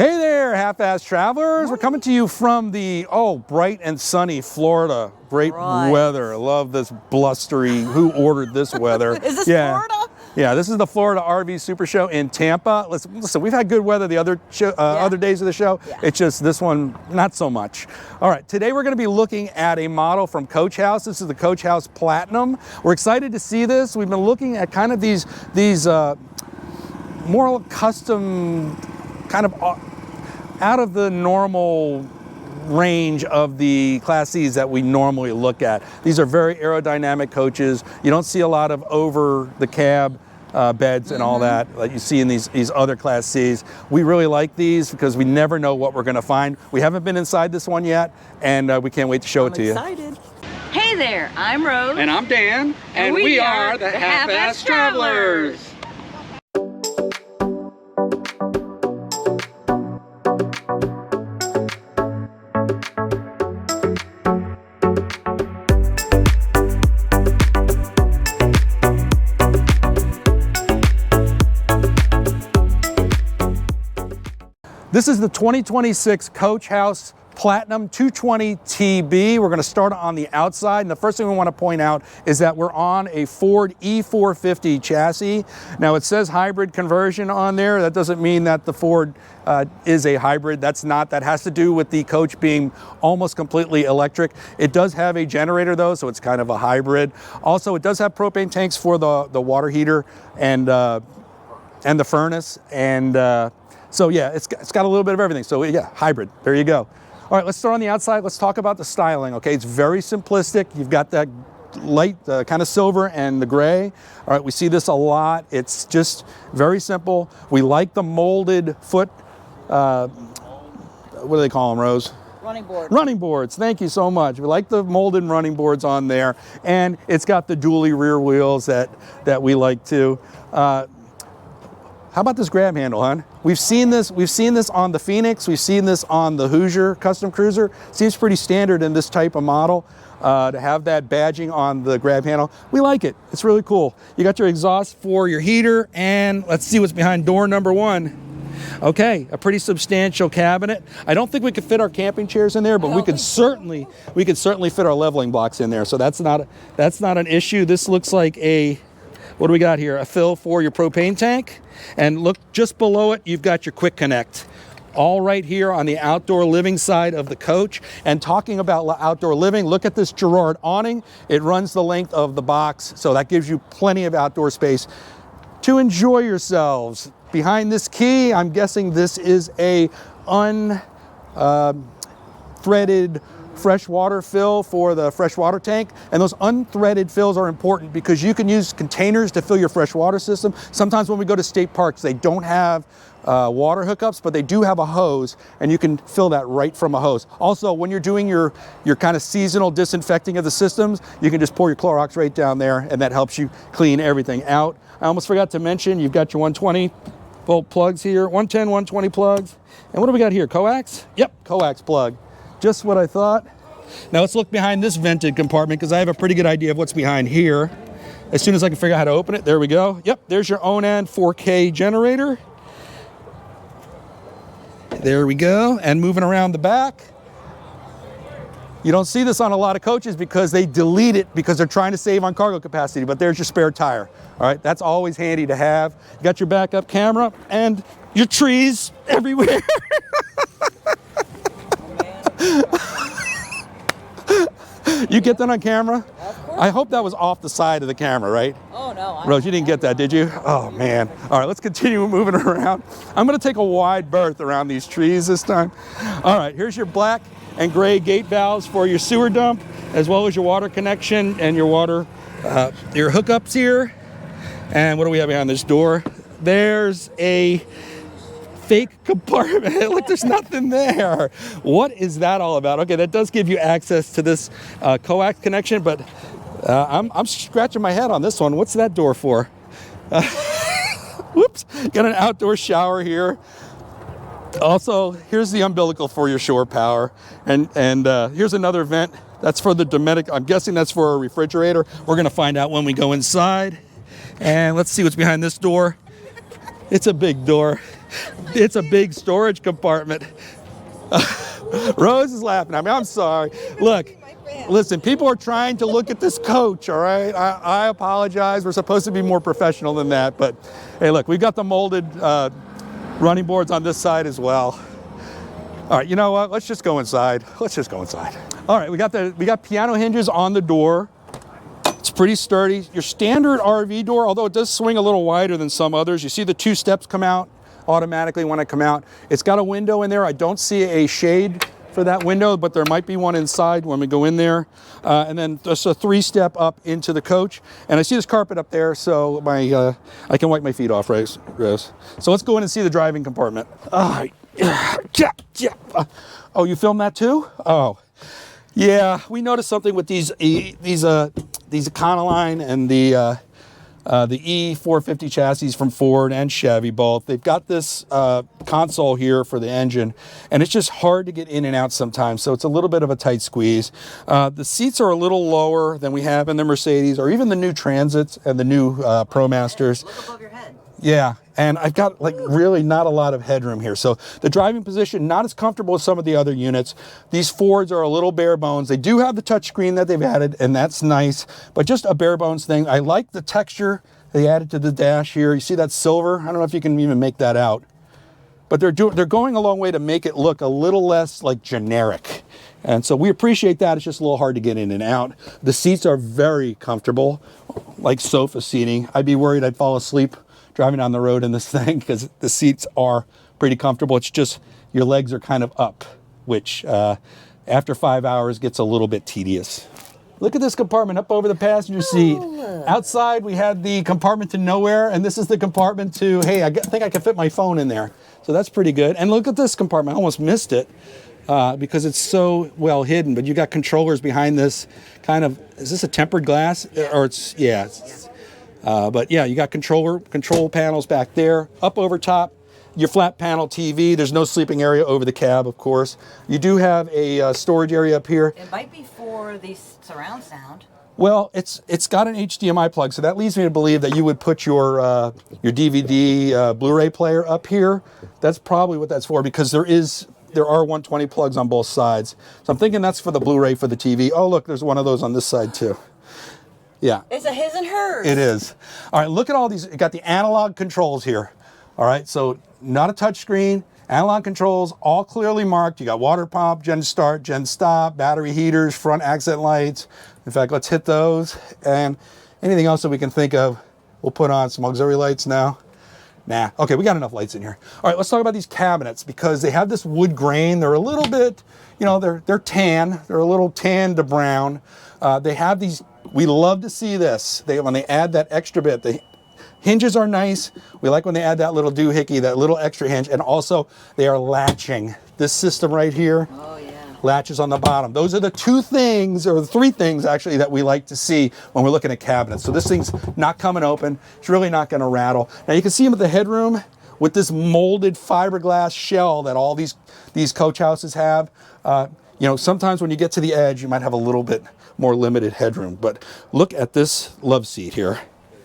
Hey there, half-ass travelers. We're coming to you from the, bright and sunny Florida. Great weather. I love this blustery, who ordered this weather? Is this Florida? Yeah, this is the Florida RV Supershow in Tampa. Listen, we've had good weather the other days of the show. Yeah. It's just this one, not so much. All right, today we're going to be looking at a model from Coach House. This is the Coach House Platinum. We're excited to see this. We've been looking at kind of these more custom, kind of out of the normal range of the Class Cs that we normally look at. These are very aerodynamic coaches. You don't see a lot of over the cab beds and all that like you see in these other Class Cs. We really like these because we never know what we're going to find. We haven't been inside this one yet, and we can't wait to show it to you. Hey there, I'm Rose. And I'm Dan. And we are the Half-Ass Travelers. This is the 2026 Coach House Platinum 220 TB. We're going to start on the outside, and the first thing we want to point out is that we're on a Ford E450 chassis. Now it says hybrid conversion on there. That doesn't mean that the Ford is a hybrid. That's not. That has to do with the coach being almost completely electric. It does have a generator though, so it's kind of a hybrid. Also, it does have propane tanks for the water heater and the furnace, and so yeah, it's got a little bit of everything. So yeah, hybrid, there you go. All right, let's start on the outside. Let's talk about the styling, okay? It's very simplistic. You've got that light kind of silver and the gray. All right, we see this a lot. It's just very simple. We like the molded foot, what do they call them, Rose? Running boards. Running boards, thank you so much. We like the molded running boards on there. And it's got the dually rear wheels that we like too. How about this grab handle, hon? We've seen this on the Phoenix. We've seen this on the Hoosier Custom Cruiser. Seems pretty standard in this type of model to have that badging on the grab handle. We like it. It's really cool. You got your exhaust for your heater, and let's see what's behind door number 1. Okay, a pretty substantial cabinet. I don't think we could fit our camping chairs in there, but we could certainly fit our leveling blocks in there. So that's not an issue. This looks like what do we got here? A fill for your propane tank. And look, just below it, you've got your quick connect. All right here on the outdoor living side of the coach. And talking about outdoor living, look at this Girard awning. It runs the length of the box, so that gives you plenty of outdoor space to enjoy yourselves. Behind this key, I'm guessing this is a unthreaded freshwater fill for the freshwater tank, and those unthreaded fills are important because you can use containers to fill your freshwater system. Sometimes when we go to state parks, they don't have water hookups, but they do have a hose, and you can fill that right from a hose. Also, when you're doing your kind of seasonal disinfecting of the systems, you can just pour your Clorox right down there, and that helps you clean everything out. I almost forgot to mention, you've got your 120 volt plugs here, 110, 120 plugs. And what do we got here, coax? Yep, coax plug. Just what I thought. Now let's look behind this vented compartment because I have a pretty good idea of what's behind here. As soon as I can figure out how to open it, there we go. Yep, there's your Onan 4K generator. There we go. And moving around the back. You don't see this on a lot of coaches because they delete it because they're trying to save on cargo capacity, but there's your spare tire. All right, that's always handy to have. You got your backup camera and your trees everywhere. You get that on camera? I hope that was off the side of the camera, right? Oh, no. Rose, you didn't get that, did you? Oh, man. All right, let's continue moving around. I'm going to take a wide berth around these trees this time. All right, here's your black and gray gate valves for your sewer dump, as well as your water connection and your water, your hookups here. And what do we have behind this door? There's a fake compartment. Look, there's nothing there. What is that all about? Okay, that does give you access to this coax connection, but I'm scratching my head on this one. What's that door for? Whoops, got an outdoor shower here. Also, here's the umbilical for your shore power. And here's another vent. That's for the domestic. I'm guessing that's for a refrigerator. We're gonna find out when we go inside. And let's see what's behind this door. It's a big door. It's a big storage compartment. Rose is laughing at me. I'm sorry. Look, listen, people are trying to look at this coach, all right? I apologize. We're supposed to be more professional than that. But hey, look, we've got the molded running boards on this side as well. All right, you know what? Let's just go inside. Let's just go inside. All right, we got piano hinges on the door. It's pretty sturdy. Your standard RV door, although it does swing a little wider than some others. You see the 2 steps come out automatically when I come out. It's got a window in there. I don't see a shade for that window, but there might be one inside when we go in there. And then just a 3-step up into the coach. And I see this carpet up there, so I can wipe my feet off, Rose. So let's go in and see the driving compartment. Oh, you filmed that too? Oh, yeah. We noticed something with these Econoline and the E450 chassis from Ford and Chevy both. They've got this console here for the engine, and it's just hard to get in and out sometimes, so it's a little bit of a tight squeeze. The seats are a little lower than we have in the Mercedes or even the new Transits and the new ProMasters. Look above your head. Yeah, and I've got like really not a lot of headroom here. So the driving position, not as comfortable as some of the other units. These Fords are a little bare bones. They do have the touchscreen that they've added, and that's nice, but just a bare bones thing. I like the texture they added to the dash here. You see that silver? I don't know if you can even make that out, but they're going a long way to make it look a little less like generic. And so we appreciate that. It's just a little hard to get in and out. The seats are very comfortable, like sofa seating. I'd be worried I'd fall asleep driving on the road in this thing because the seats are pretty comfortable. It's just your legs are kind of up, which after 5 hours gets a little bit tedious. Look at this compartment up over the passenger seat. Outside we had the compartment to nowhere, and this is the compartment to, hey, I think I can fit my phone in there. So that's pretty good. And look at this compartment. I almost missed it because it's so well hidden, but you got controllers behind this kind of, is this a tempered glass? Or it's, yeah. But yeah, you got control panels back there. Up over top, your flat panel TV. There's no sleeping area over the cab, of course. You do have a storage area up here. It might be for the surround sound. Well, it's got an HDMI plug, so that leads me to believe that you would put your DVD Blu-ray player up here. That's probably what that's for, because there are 120 plugs on both sides. So I'm thinking that's for the Blu-ray for the TV. Oh, look, there's one of those on this side too. Yeah. It's a his and hers. It is. All right, look at all these. You got the analog controls here. All right, so not a touch screen, analog controls, all clearly marked. You got water pump, gen start, gen stop, battery heaters, front accent lights. In fact, let's hit those. And anything else that we can think of, we'll put on. Some auxiliary lights now. Nah, okay, we got enough lights in here. All right, let's talk about these cabinets because they have this wood grain. They're a little bit, you know, they're tan. They're a little tan to brown. They have these. We love to see this. When they add that extra bit, the hinges are nice. We like when they add that little doohickey, that little extra hinge, and also they are latching. This system right here, latches on the bottom. Those are the 2 things, or the 3 things actually, that we like to see when we're looking at cabinets. So this thing's not coming open. It's really not going to rattle. Now you can see them at the headroom with this molded fiberglass shell that all these coach houses have. You know, sometimes when you get to the edge, you might have a little bit more limited headroom. But look at this love seat here.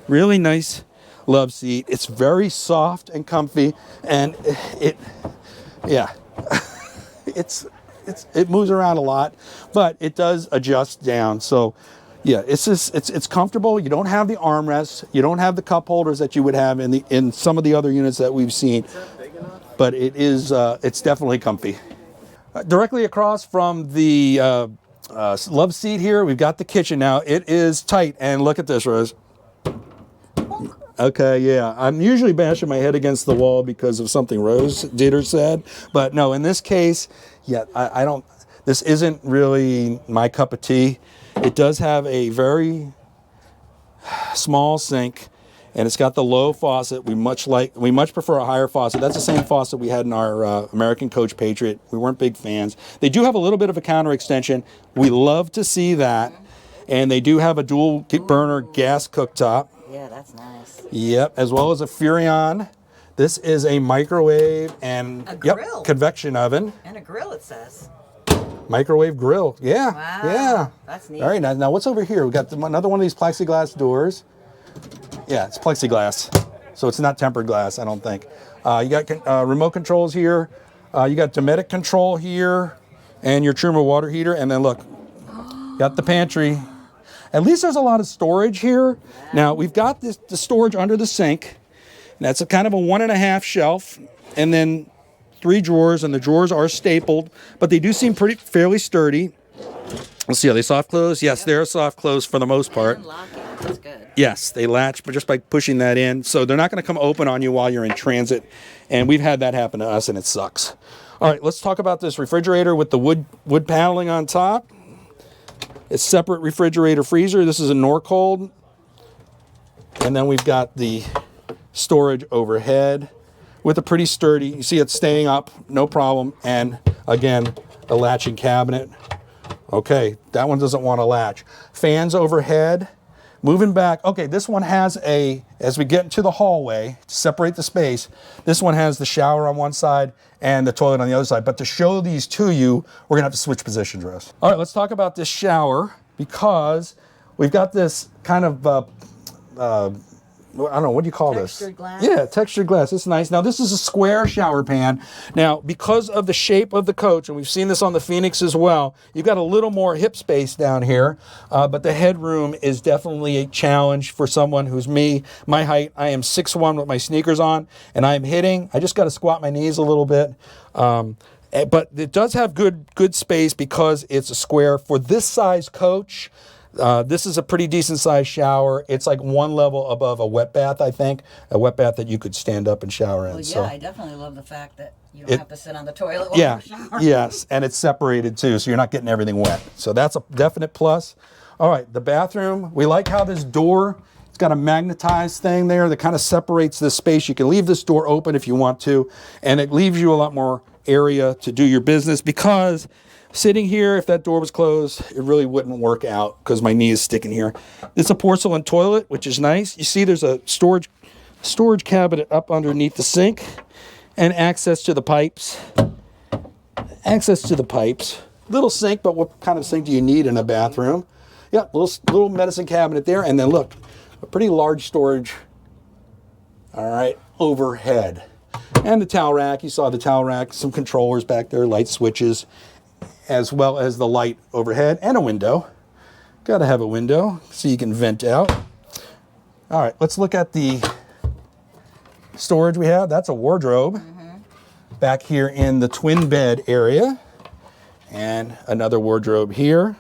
Really nice love seat. It's very soft and comfy, and it moves around a lot, but it does adjust down. So yeah, it's comfortable. You don't have the armrests. You don't have the cup holders that you would have in some of the other units that we've seen. Is that big enough? But it's definitely comfy. Directly across from the love seat here, we've got the kitchen. Now it is tight, and look at this, Rose. Okay, yeah, I'm usually bashing my head against the wall because of something Rose did or said, but no, in this case, yeah, I don't. This isn't really my cup of tea. It does have a very small sink, and it's got the low faucet. We much prefer a higher faucet. That's the same faucet we had in our American Coach Patriot. We weren't big fans. They do have a little bit of a counter extension. We love to see that. And they do have a dual burner gas cooktop. Yeah, that's nice. Yep, as well as a Furrion. This is a microwave and a grill. Convection oven. And a grill, it says. Microwave grill. Yeah. Wow. Yeah. That's neat. Very nice. Now what's over here? We got another one of these plexiglass doors. Yeah, it's plexiglass. So it's not tempered glass, I don't think. You got remote controls here. You got Dometic control here, and your Truma water heater. And then look, got the pantry. At least there's a lot of storage here. Now we've got the storage under the sink. That's a kind of a 1.5 shelf, and then 3 drawers, and the drawers are stapled, but they do seem fairly sturdy. Let's see, are they soft close? Yes, they're soft close for the most part. That's good. Yes, they latch, but just by pushing that in. So they're not going to come open on you while you're in transit. And we've had that happen to us, and it sucks. All right, let's talk about this refrigerator with the wood paneling on top. It's separate refrigerator freezer. This is a Norcold. And then we've got the storage overhead with a pretty sturdy, you see it's staying up, no problem. And again, a latching cabinet. Okay, that one doesn't want to latch. Fans overhead. Moving back, okay, this one has as we get into the hallway, to separate the space, this one has the shower on one side and the toilet on the other side. But to show these to you, we're gonna have to switch positions, Russ. All right, let's talk about this shower, because we've got this kind of, I don't know, what do you call this? Textured glass? Yeah, textured glass. It's nice. Now, this is a square shower pan. Now, because of the shape of the coach, and we've seen this on the Phoenix as well, you've got a little more hip space down here, but the headroom is definitely a challenge for someone who's me. My height, I am 6'1" with my sneakers on, and I'm hitting. I just got to squat my knees a little bit. But it does have good space because it's a square. For this size coach, this is a pretty decent sized shower. It's like one level above a wet bath, I think. A wet bath that you could stand up and shower in. Well, yeah, so I definitely love the fact that you don't have to sit on the toilet while yeah, you shower. yes, and it's separated too, so you're not getting everything wet. So that's a definite plus. All right, the bathroom. We like how this door, it's got a magnetized thing there that kind of separates this space. You can leave this door open if you want to, and it leaves you a lot more area to do your business, because sitting here, if that door was closed, it really wouldn't work out because my knee is sticking here. It's a porcelain toilet, which is nice. You see there's a storage cabinet up underneath the sink, and access to the pipes. Access to the pipes. Little sink, but what kind of sink do you need in a bathroom? Yeah, little medicine cabinet there, and then look, a pretty large storage, all right, overhead. And the towel rack, you saw the towel rack, some controllers back there, light switches, as well as the light overhead, and a window. Got to have a window so you can vent out. All right, let's look at the storage we have. That's a wardrobe back here in the twin bed area, and another wardrobe here.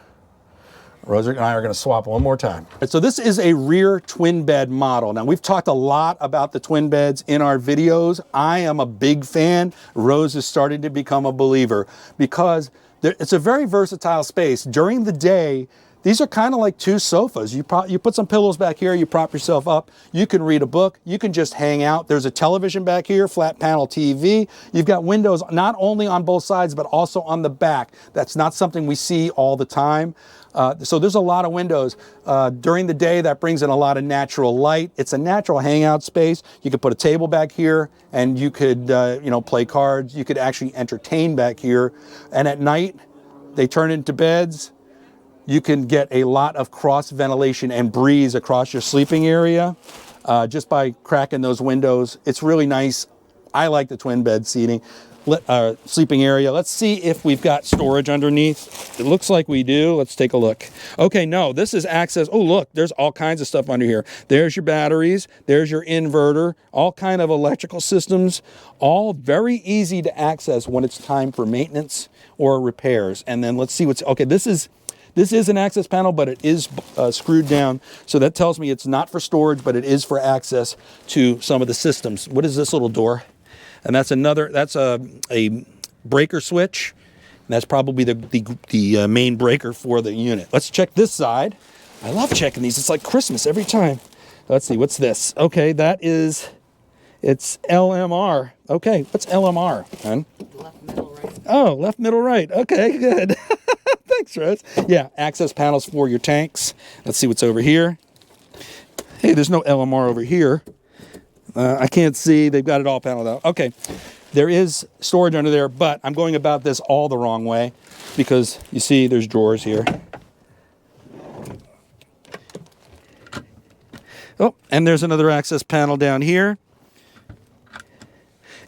Rosa and I are going to swap one more time. So this is a rear twin bed model. Now, we've talked a lot about the twin beds in our videos. I am a big fan. Rose is starting to become a believer, because it's a very versatile space. During the day, these are kind of like 2 sofas. You put some pillows back here, you prop yourself up, you can read a book, you can just hang out. There's a television back here, flat panel TV. You've got windows not only on both sides, but also on the back. That's not something we see all the time. So there's a lot of windows. During the day, that brings in a lot of natural light. It's a natural hangout space. You could put a table back here, and you could play cards. You could actually entertain back here. And at night, they turn into beds. You can get a lot of cross ventilation and breeze across your sleeping area just by cracking those windows. It's really nice. I like the twin bed seating. Sleeping area. Let's see if we've got storage underneath. It looks like we do. Let's take a look. Okay, no, this is access. Oh, look, there's all kinds of stuff under here. There's your batteries. There's your inverter. All kind of electrical systems. All very easy to access when it's time for maintenance or repairs. And then let's see what's, okay, this is an access panel, but it is screwed down. So that tells me it's not for storage, but it is for access to some of the systems. What is this little door? And that's a breaker switch. And that's probably the main breaker for the unit. Let's check this side. I love checking these. It's like Christmas every time. Let's see, what's this? Okay, it's LMR. Okay, what's LMR, hon? Left, middle, right. Oh, left, middle, right. Okay, good. Thanks, Rose. Yeah, access panels for your tanks. Let's see what's over here. Hey, there's no LMR over here. I can't see. They've got it all paneled out. Okay, there is storage under there, but I'm going about this all the wrong way, because you see there's drawers here. Oh, and there's another access panel down here.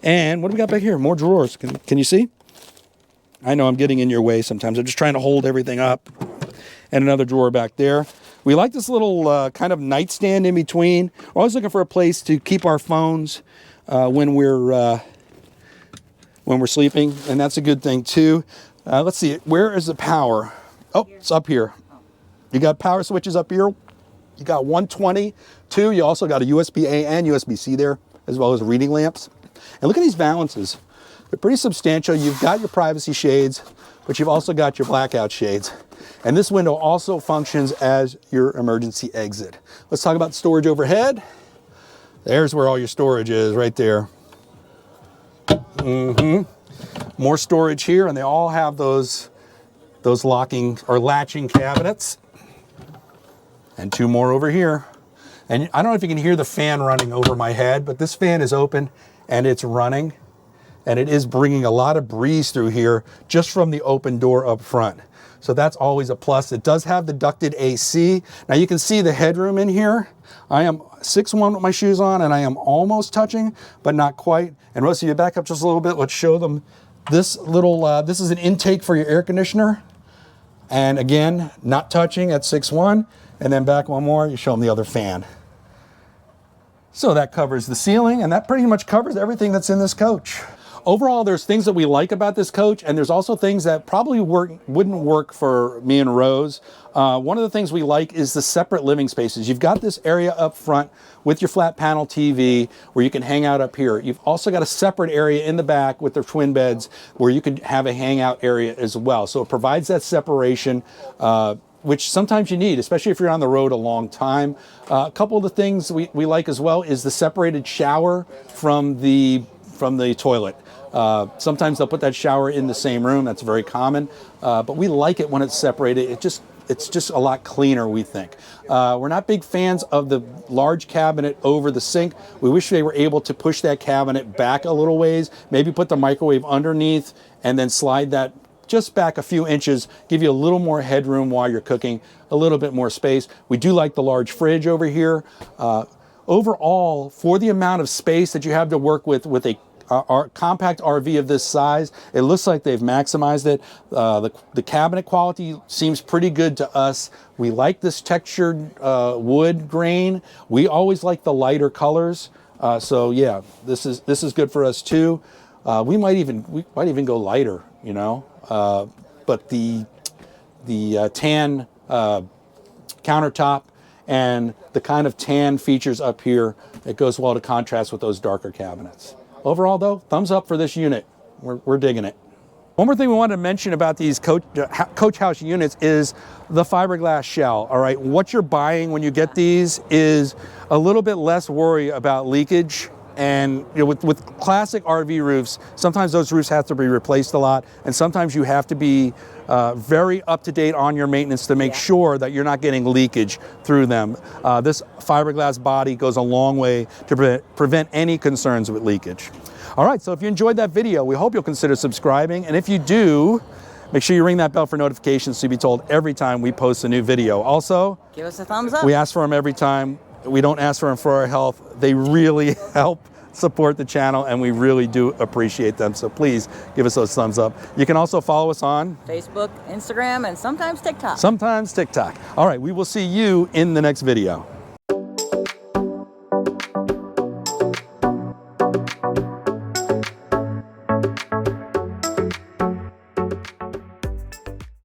And what do we got back here? More drawers. Can you see? I know I'm getting in your way sometimes. I'm just trying to hold everything up. And another drawer back there. We like this little kind of nightstand in between. We're always looking for a place to keep our phones when we're sleeping, and that's a good thing too. Let's see, where is the power? Oh, it's up here. You got power switches up here. You got 120, two. You also got a USB-A and USB-C there, as well as reading lamps. And look at these valances. They're pretty substantial. You've got your privacy shades, but you've also got your blackout shades. And this window also functions as your emergency exit. Let's talk about storage overhead. There's where all your storage is, right there. More storage here, and they all have those locking or latching cabinets. And two more over here. And I don't know if you can hear the fan running over my head, but this fan is open and it's running. And it is bringing a lot of breeze through here just from the open door up front. So that's always a plus. It does have the ducted AC. Now you can see the headroom in here. I am 6'1" with my shoes on, and I am almost touching, but not quite. And Rosie, you back up just a little bit. Let's show them this little, this is an intake for your air conditioner. And again, not touching at 6'1". And then back one more, you show them the other fan. So that covers the ceiling, and that pretty much covers everything that's in this coach. Overall, there's things that we like about this coach, and there's also things that probably wouldn't work for me and Rose. One of the things we like is the separate living spaces. You've got this area up front with your flat panel TV where you can hang out up here. You've also got a separate area in the back with the twin beds where you can have a hangout area as well. So it provides that separation, which sometimes you need, especially if you're on the road a long time. A couple of the things we like as well is the separated shower from the toilet. Sometimes they'll put that shower in the same room. That's very common, but we like it when it's separated. It's just a lot cleaner, we think. We're not big fans of the large cabinet over the sink. We wish they were able to push that cabinet back a little ways, maybe put the microwave underneath and then slide that just back a few inches, give you a little more headroom while you're cooking, a little bit more space. We do like the large fridge over here. Overall, for the amount of space that you have to work with a compact RV of this size, it looks like they've maximized it. The cabinet quality seems pretty good to us. We like this textured wood grain. We always like the lighter colors. So yeah, this is good for us too. We might even go lighter, you know. But the tan countertop and the kind of tan features up here, it goes well to contrast with those darker cabinets. Overall though, thumbs up for this unit. We're digging it. One more thing we wanted to mention about these coach house units is the fiberglass shell. All right, what you're buying when you get these is a little bit less worry about leakage. And you know, with classic RV roofs, sometimes those roofs have to be replaced a lot, and sometimes you have to be very up to date on your maintenance to make sure that you're not getting leakage through them. This fiberglass body goes a long way to prevent any concerns with leakage. All right, so if you enjoyed that video, we hope you'll consider subscribing, and if you do, make sure you ring that bell for notifications so you'll be told every time we post a new video. Also, Give us a thumbs up. we ask for them every time. We don't ask for them for our health. They really help support the channel, and we really do appreciate them. So please give us those thumbs up. You can also follow us on Facebook, Instagram, and sometimes TikTok. All right, we will see you in the next video.